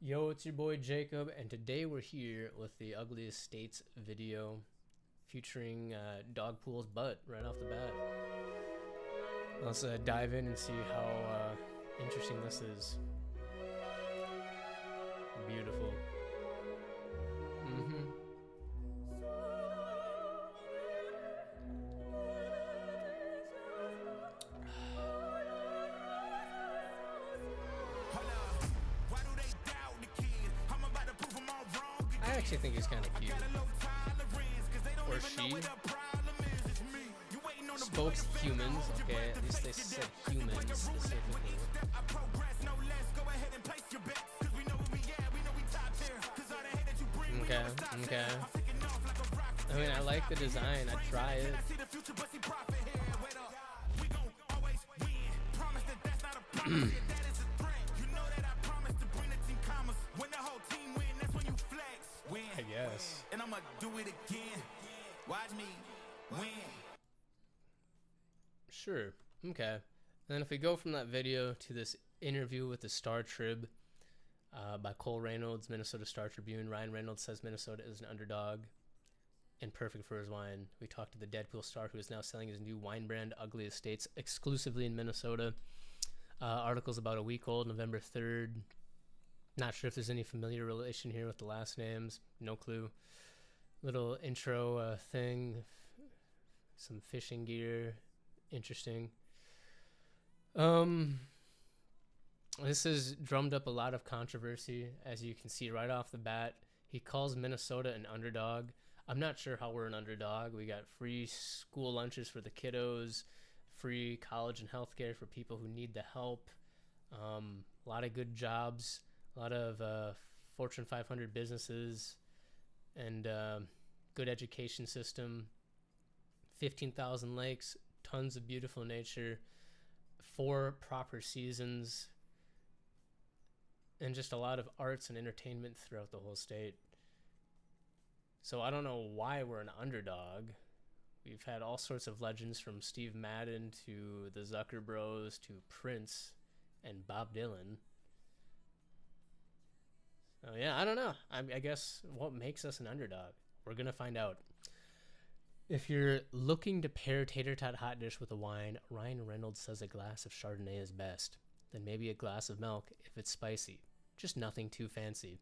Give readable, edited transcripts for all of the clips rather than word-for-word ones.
Yo, it's your boy Jacob, and today we're here with the Ugliest States video featuring Dog Pool's butt right off the bat. Let's dive in and see how interesting this is. Beautiful. I actually think he's kind of cute. Or she. Spokes humans. Okay, at least they said humans specifically. Okay. I mean, I like the design. I'd try it. I guess. And I'm gonna do it again. Watch me win. Sure. Okay. And then if we go from that video to this interview with the Star Trib by Cole Reynolds, Minnesota Star Tribune. Ryan Reynolds says Minnesota is an underdog and perfect for his wine. We talked to the Deadpool star who is now selling his new wine brand, Ugly Estates, exclusively in Minnesota. Article's about a week old, November 3rd. Not sure if there's any familiar relation here with the last names. No clue. Little intro thing. Some fishing gear. Interesting. This has drummed up a lot of controversy, as you can see right off the bat. He calls Minnesota an underdog. I'm not sure how we're an underdog. We got free school lunches for the kiddos, free college and healthcare for people who need the help, a lot of good jobs, a lot of Fortune 500 businesses, and good education system, 15,000 lakes, tons of beautiful nature, 4 proper seasons, and just a lot of arts and entertainment throughout the whole state. So I don't know why we're an underdog. We've had all sorts of legends from Steve Madden to the Zucker Bros to Prince and Bob Dylan. So yeah, I don't know. I guess what makes us an underdog? We're going to find out. If you're looking to pair tater tot hot dish with a wine, Ryan Reynolds says a glass of Chardonnay is best. Then maybe a glass of milk if it's spicy. Just nothing too fancy.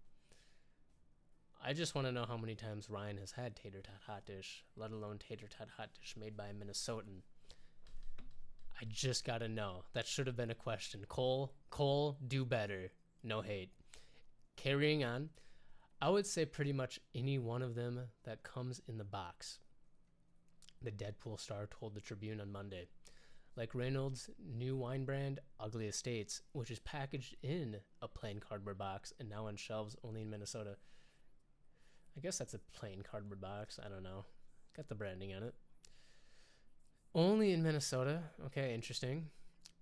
I just want to know how many times Ryan has had tater tot hot dish, let alone tater tot hot dish made by a Minnesotan. I just gotta know. That should have been a question. Cole, do better. No hate. Carrying on, I would say pretty much any one of them that comes in the box. The Deadpool star told the Tribune on Monday. Like Reynolds' new wine brand, Ugly Estates, which is packaged in a plain cardboard box and now on shelves only in Minnesota. I guess that's a plain cardboard box. I don't know. Got the branding on it. Only in Minnesota. Okay, interesting.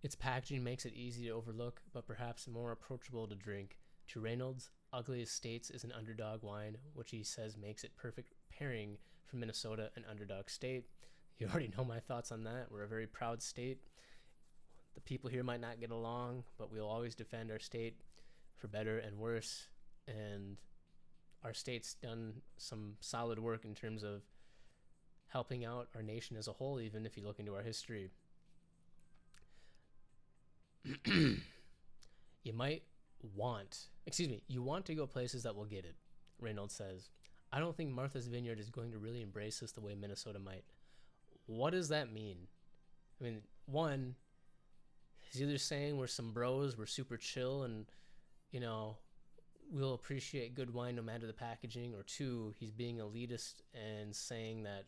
Its packaging makes it easy to overlook, but perhaps more approachable to drink. To Reynolds, Ugly Estates is an underdog wine, which he says makes it perfect pairing for Minnesota, an underdog state. You already know my thoughts on that. We're a very proud state. The people here might not get along, but we'll always defend our state for better and worse. And our state's done some solid work in terms of helping out our nation as a whole, even if you look into our history. You want to go places that will get it, Reynold says. I don't think Martha's Vineyard is going to really embrace us the way Minnesota might. What does that mean? I mean, one, he's either saying we're some bros, we're super chill, and, you know, we'll appreciate good wine no matter the packaging, or two, he's being elitist and saying that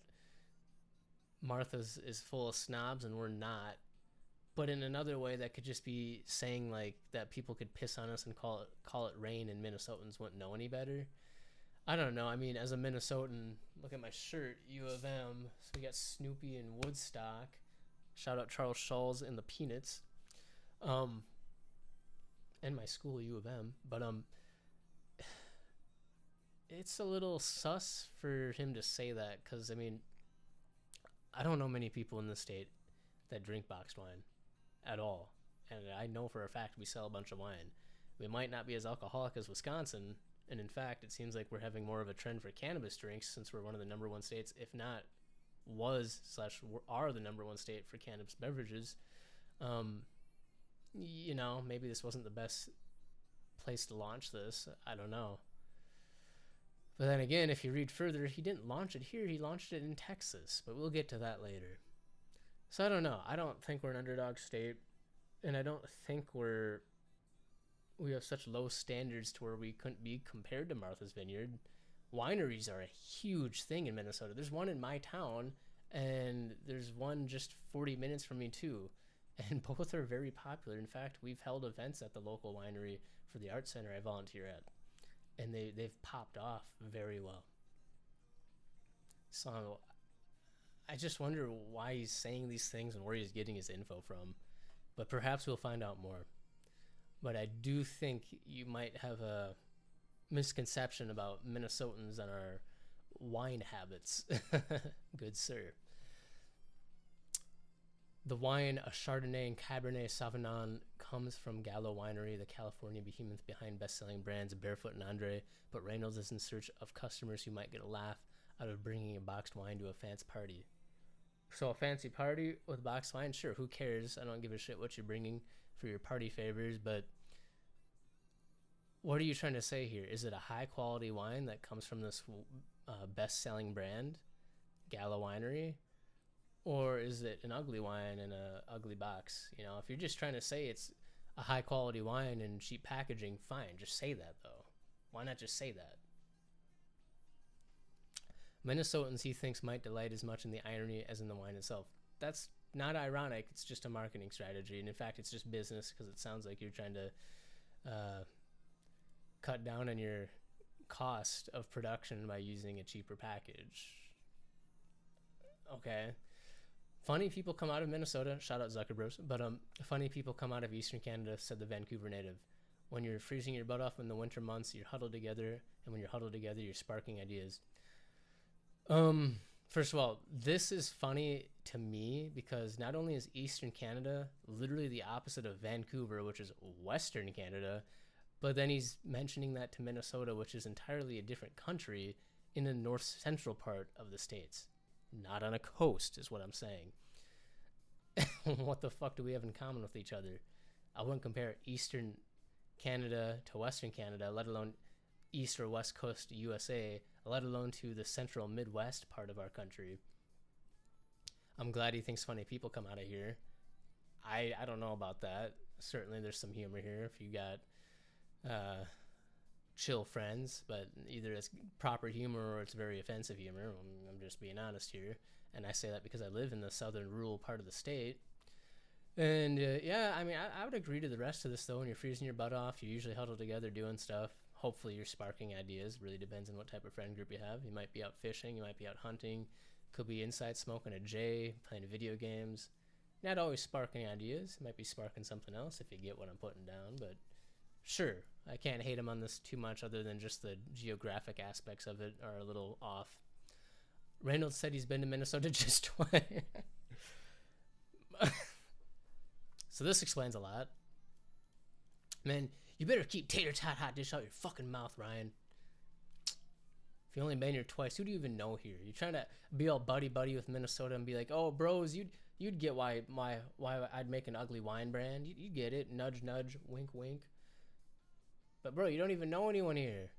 Martha's is full of snobs and we're not. But in another way, that could just be saying like that people could piss on us and call it rain and Minnesotans wouldn't know any better. I don't know. I mean, as a Minnesotan, look at my shirt, U of M. So we got Snoopy and Woodstock. Shout out Charles Schulz and the Peanuts. And my school, U of M. But it's a little sus for him to say that, because I mean, I don't know many people in the state that drink boxed wine at all. And I know for a fact we sell a bunch of wine. We might not be as alcoholic as Wisconsin, and in fact, it seems like we're having more of a trend for cannabis drinks since we're one of the number one states, if not are the number one state for cannabis beverages. Maybe this wasn't the best place to launch this. I don't know. But then again, if you read further, he didn't launch it here. He launched it in Texas, but we'll get to that later. So I don't know. I don't think we're an underdog state, and I don't think we have such low standards to where we couldn't be compared to Martha's Vineyard. Wineries are a huge thing in Minnesota. There's one in my town, and there's one just 40 minutes from me too, and both are very popular. In fact, we've held events at the local winery for the art center I volunteer at, and they've popped off very well. So I just wonder why he's saying these things and where he's getting his info from, but perhaps we'll find out more. But I do think you might have a misconception about Minnesotans and our wine habits. Good sir. The wine, a Chardonnay and Cabernet Sauvignon, comes from Gallo Winery, the California behemoth behind best-selling brands Barefoot and Andre, but Reynolds is in search of customers who might get a laugh out of bringing a boxed wine to a fancy party. So a fancy party with boxed wine? Sure, who cares? I don't give a shit what you're bringing for your party favors, but what are you trying to say here? Is it a high-quality wine that comes from this best-selling brand, Gallo Winery? Or is it an ugly wine in a ugly box? If you're just trying to say it's a high-quality wine in cheap packaging, fine. Just say that, though. Why not just say that? Minnesotans, he thinks, might delight as much in the irony as in the wine itself. That's not ironic. It's just a marketing strategy. And in fact, it's just business because it sounds like you're trying to cut down on your cost of production by using a cheaper package. Okay. Funny people come out of Minnesota, shout out Zuckerbros, but funny people come out of Eastern Canada, said the Vancouver native. When you're freezing your butt off in the winter months, you're huddled together, and when you're huddled together, you're sparking ideas. First of all, this is funny to me because not only is Eastern Canada literally the opposite of Vancouver, which is Western Canada, but then he's mentioning that to Minnesota, which is entirely a different country in the north central part of the States. Not on a coast, is what I'm saying. What the fuck do we have in common with each other? I wouldn't compare Eastern Canada to Western Canada, let alone East or West Coast USA, let alone to the central Midwest part of our country. I'm glad he thinks funny people come out of here. I don't know about that. Certainly there's some humor here if you got chill friends, but either it's proper humor or it's very offensive humor. I'm just being honest here, and I say that because I live in the southern rural part of the state. And I would agree to the rest of this though. When you're freezing your butt off, you're usually huddled together doing stuff. Hopefully you're sparking ideas. Really depends on what type of friend group you have. You might be out fishing, you might be out hunting, could be inside smoking a J, playing video games. Not always sparking ideas. Might be sparking something else if you get what I'm putting down, but sure, I can't hate him on this too much other than just the geographic aspects of it are a little off. Reynold said he's been to Minnesota just twice. So this explains a lot. Man, you better keep tater tot hot dish out your fucking mouth, Ryan. If you only been here twice, who do you even know here? You're trying to be all buddy-buddy with Minnesota and be like, oh, bros, you'd get why I'd make an ugly wine brand. You'd get it. Nudge, nudge, wink, wink. But bro, you don't even know anyone here.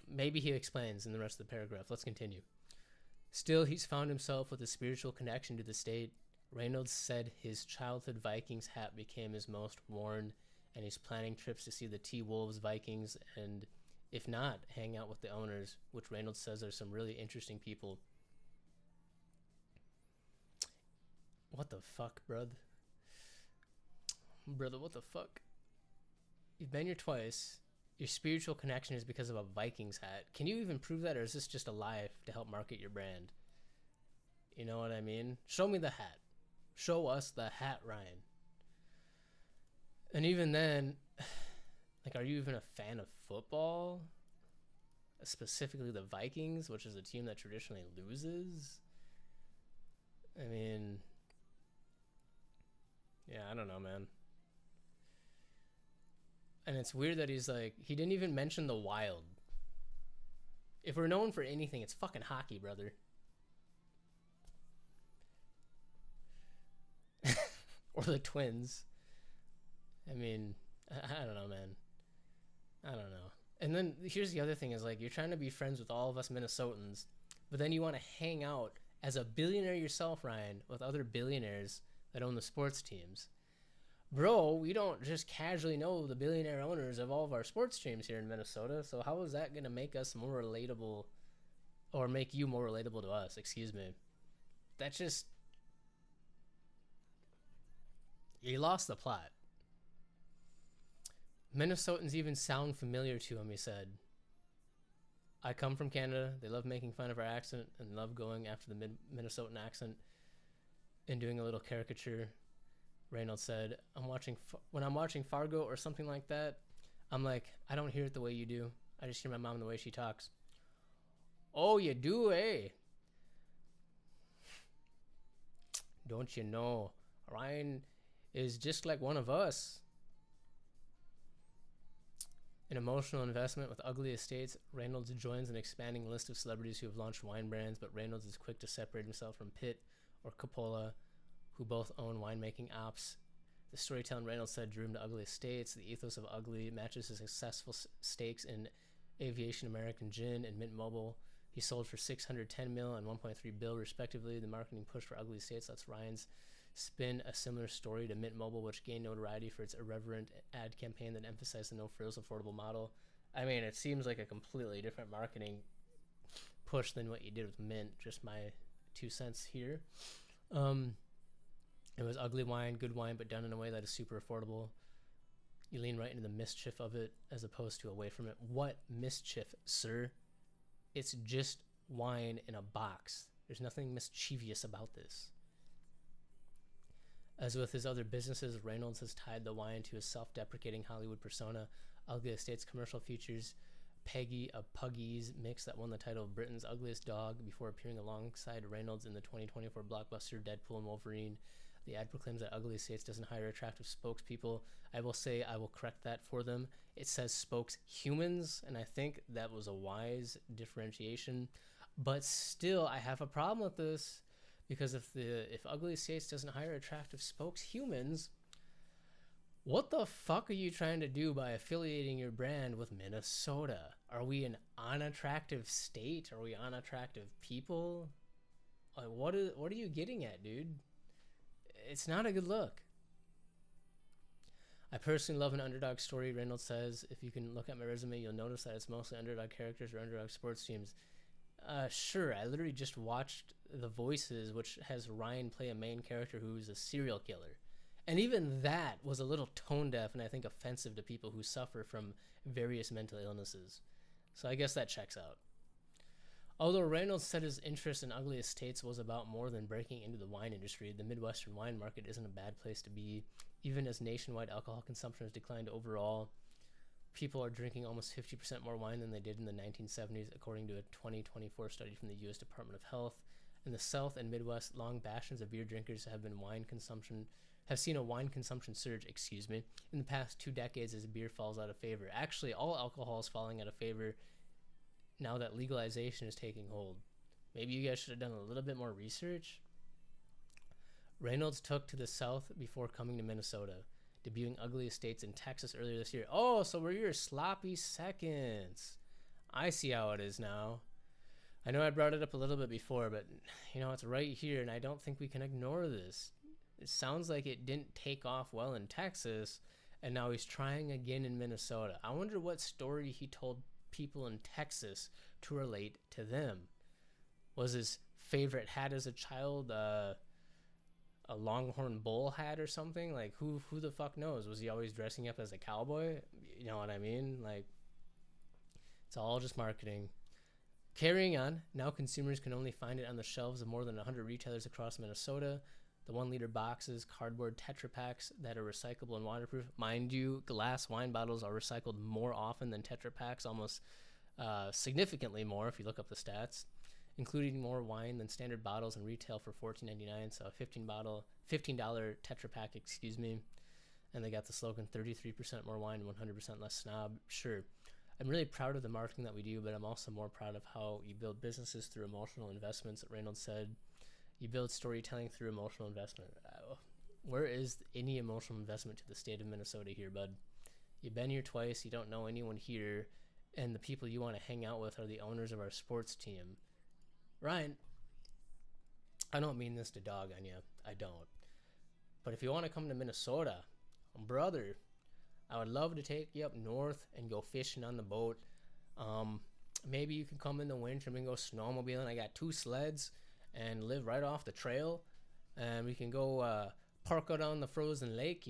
Maybe he explains in the rest of the paragraph. Let's continue. Still, he's found himself with a spiritual connection to the state. Reynolds said his childhood Vikings hat became his most worn, and he's planning trips to see the T-Wolves Vikings and, if not, hang out with the owners, which Reynolds says are some really interesting people. What the fuck, brother? Brother, what the fuck? You've been here twice. Your spiritual connection is because of a Vikings hat. Can you even prove that, or is this just a lie to help market your brand? You know what I mean? Show me the hat. Show us the hat, Ryan. And even then, like, are you even a fan of football? Specifically the Vikings, which is a team that traditionally loses? I mean, yeah, I don't know, man. And it's weird that he's like, he didn't even mention the Wild. If we're known for anything, it's fucking hockey, brother. Or the Twins. I mean, I don't know, man. I don't know. And then here's the other thing is like, you're trying to be friends with all of us Minnesotans, but then you want to hang out as a billionaire yourself, Ryan, with other billionaires that own the sports teams. Bro, we don't just casually know the billionaire owners of all of our sports teams here in Minnesota, so how is that going to make us more relatable, or make you more relatable to us? Excuse me. That's just... You lost the plot. Minnesotans even sound familiar to him, he said. I come from Canada. They love making fun of our accent and love going after the Minnesotan accent and doing a little caricature. Reynold said, when I'm watching Fargo or something like that, I'm like, I don't hear it the way you do. I just hear my mom the way she talks. Oh, you do, eh? Don't you know? Ryan is just like one of us. An emotional investment with Ugly Estates, Reynolds joins an expanding list of celebrities who have launched wine brands, but Reynolds is quick to separate himself from Pitt or Coppola, who both own winemaking ops. The storytelling, Reynolds said, drew him to Ugly Estates. The ethos of Ugly matches his successful stakes in Aviation American Gin and Mint Mobile. He sold for $610 million and $1.3 billion, respectively. The marketing push for Ugly Estates lets Ryan's spin a similar story to Mint Mobile, which gained notoriety for its irreverent ad campaign that emphasized the no-frills affordable model. I mean, it seems like a completely different marketing push than what you did with Mint. Just my 2 cents here. It was ugly wine, good wine, but done in a way that is super affordable. You lean right into the mischief of it as opposed to away from it. What mischief, sir? It's just wine in a box. There's nothing mischievous about this. As with his other businesses, Reynolds has tied the wine to his self-deprecating Hollywood persona. Ugly Estates commercial features Peggy, a Puggies mix that won the title of Britain's Ugliest Dog before appearing alongside Reynolds in the 2024 blockbuster Deadpool and Wolverine. The ad proclaims that Ugly Estates doesn't hire attractive spokespeople. I will say I will correct that for them. It says spokeshumans, and I think that was a wise differentiation. But still, I have a problem with this. Because if Ugly Estates doesn't hire attractive spokeshumans, what the fuck are you trying to do by affiliating your brand with Minnesota? Are we an unattractive state? Are we unattractive people? Like, what are you getting at, dude? It's not a good look. I personally love an underdog story, Reynolds says. If you can look at my resume, you'll notice that it's mostly underdog characters or underdog sports teams. Sure, I literally just watched The Voices, which has Ryan play a main character who's a serial killer. And even that was a little tone deaf and I think offensive to people who suffer from various mental illnesses. So I guess that checks out. Although Reynolds said his interest in Ugly Estates was about more than breaking into the wine industry, the Midwestern wine market isn't a bad place to be. Even as nationwide alcohol consumption has declined overall, people are drinking almost 50% more wine than they did in the 1970s, according to a 2024 study from the U.S. Department of Health. In the South and Midwest, long bastions of beer drinkers have seen a wine consumption surge, in the past 2 decades as beer falls out of favor. Actually, all alcohol is falling out of favor now that legalization is taking hold. Maybe you guys should have done a little bit more research. Reynolds took to the South before coming to Minnesota, debuting Ugly Estates in Texas earlier this year. Oh, so we're your sloppy seconds. I see how it is now. I know I brought it up a little bit before, but it's right here, and I don't think we can ignore this. It sounds like it didn't take off well in Texas, and now he's trying again in Minnesota. I wonder what story he told people in Texas to relate to them. Was his favorite hat as a child a Longhorn Bull hat or something? Like, who the fuck knows? Was he always dressing up as a cowboy? You know what I mean? Like, it's all just marketing. Carrying on, now consumers can only find it on the shelves of more than 100 retailers across Minnesota. The 1-liter boxes, cardboard Tetra Packs that are recyclable and waterproof. Mind you, glass wine bottles are recycled more often than Tetra Packs, almost significantly more if you look up the stats, including more wine than standard bottles in retail for $14.99, so a $15 Tetra Pak, and they got the slogan 33% more wine, 100% less snob. Sure, I'm really proud of the marketing that we do, but I'm also more proud of how you build businesses through emotional investments. That Reynold said, you build storytelling through emotional investment. Where is any emotional investment to the state of Minnesota here, bud? You've been here twice, you don't know anyone here, and the people you want to hang out with are the owners of our sports team. Ryan, I don't mean this to dog on you. I don't. But if you want to come to Minnesota, brother, I would love to take you up north and go fishing on the boat. Maybe you can come in the winter and we can go snowmobiling. I got 2 sleds and live right off the trail. And we can go park out on the frozen lake,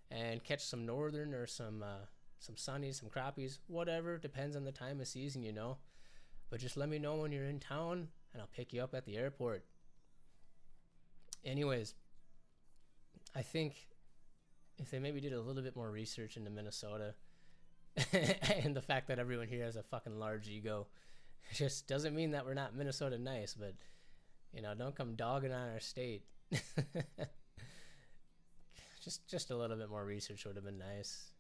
and catch some northern or some sunnies, some crappies, whatever. Depends on the time of season, But just let me know when you're in town and I'll pick you up at the airport. Anyways, I think if they maybe did a little bit more research into Minnesota and the fact that everyone here has a fucking large ego, it just doesn't mean that we're not Minnesota nice, but don't come dogging on our state. just a little bit more research would have been nice.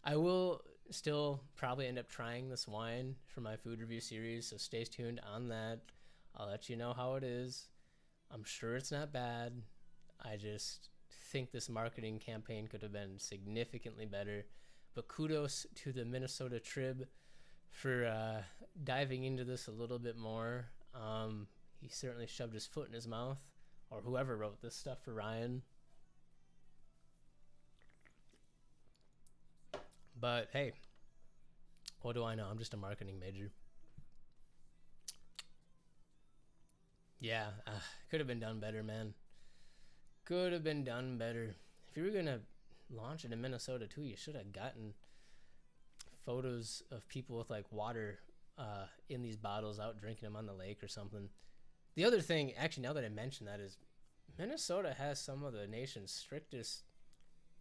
I will still probably end up trying this wine for my food review series, so stay tuned on that. I'll let you know how it is. I'm sure it's not bad. I just think this marketing campaign could have been significantly better. But kudos to the Minnesota Trib for diving into this a little bit more. He certainly shoved his foot in his mouth, or whoever wrote this stuff for Ryan. But hey, what do I know? I'm just a marketing major. Yeah, could have been done better, man. Could have been done better. If you were going to launch it in Minnesota too, you should have gotten photos of people with like water in these bottles out drinking them on the lake or something. The other thing, actually, now that I mention that, is Minnesota has some of the nation's strictest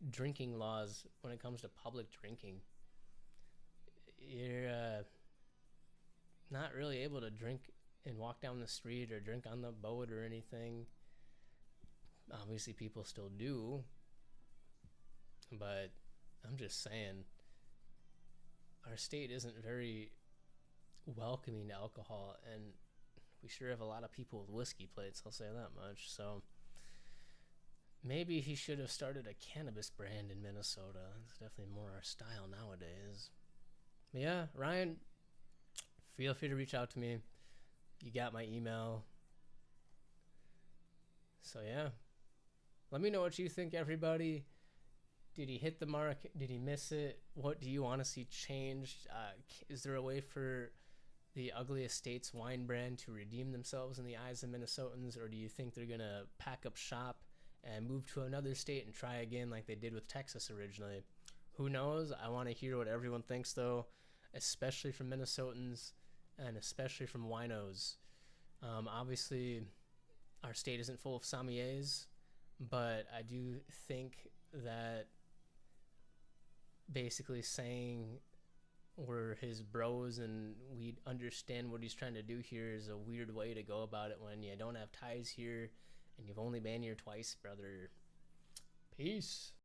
drinking laws when it comes to public drinking. You're not really able to drink and walk down the street or drink on the boat or anything. Obviously, people still do, but I'm just saying, our state isn't very welcoming to alcohol, and we sure have a lot of people with whiskey plates, I'll say that much. So maybe he should have started a cannabis brand in Minnesota. It's definitely more our style nowadays. But yeah, Ryan, feel free to reach out to me. You got my email. So yeah, let me know what you think, everybody. Did he hit the mark? Did he miss it? What do you want to see changed? Is there a way for the Ugly Estates wine brand to redeem themselves in the eyes of Minnesotans, or do you think they're going to pack up shop and move to another state and try again like they did with Texas originally? Who knows? I want to hear what everyone thinks, though, especially from Minnesotans and especially from winos. Obviously, our state isn't full of sommeliers, but I do think that basically saying we're his bros and we understand what he's trying to do here is a weird way to go about it when you don't have ties here and you've only been here twice, brother. Peace.